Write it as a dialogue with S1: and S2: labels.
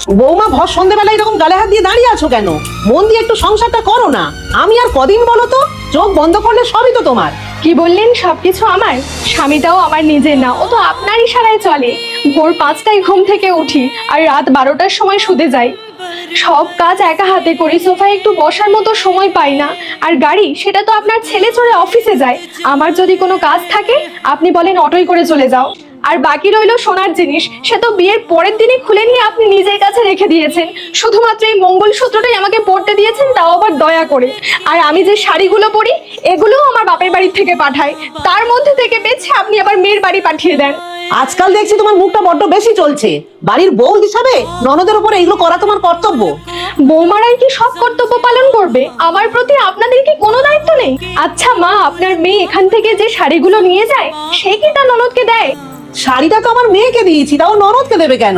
S1: বৌমা ভর সন্ধ্যেবেলা এরকম গালে হাত দিয়ে দাঁড়িয়ে আছো কেন? মন দিয়ে একটু সংসারটা করো না। আমি আর কদিন বলো তো? চোখ বন্ধ করলে সবই তো তোমার।
S2: কি বললেন? সবকিছু আমার? স্বামীটাও আমার নিজের না, ও তো আপনার ইশারায় চলে। ভোর 5টায় ঘুম থেকে উঠি আর রাত 12টার সময় শুতে যাই। সব কাজ একা হাতে করি, সোফায় একটু বসার মতো সময় পাই না। আর গাড়ি, সেটা তো আপনার ছেলে চড়ে অফিসে যায়। আমার যদি কোনো কাজ থাকে আপনি বলেন অটোয় করে চলে যাও। আর বাকি রইলো সোনার জিনিস, সে তো বিয়ের পরের দিনই খুলে নিয়ে আপনি নিজের কাছে রেখে দিয়েছেন। শুধুমাত্র এই মঙ্গলসূত্রটাই আমাকে পরতে দিয়েছেন, তাও আবার দয়া করে। আর আমি যে শাড়িগুলো পরি, এগুলোও আমার বাপের বাড়ি থেকে পাঠায়। তার মধ্যে থেকে বেছে আপনি আবার মেয়ের বাড়ি পাঠিয়ে দেন।
S1: আজকাল দেখছি তোমার মুখটা বড্ড বেশি চলছে। বাড়ির বউ হিসাবে ননদের উপরে এগুলো করা তোমার কর্তব্য।
S2: বৌমারাই কি সব কর্তব্য পালন করবে? আমার প্রতি আপনাদের কি কোনো দায়িত্ব নেই? আচ্ছা মা, আপনার মেয়ে এখান থেকে যে শাড়িগুলো নিয়ে যায়, সে কি তা ননদকে দেয়?
S1: শাড়িটা তো আমার মেয়েকে দিয়েছি, তাও ননদকে দেবে কেন?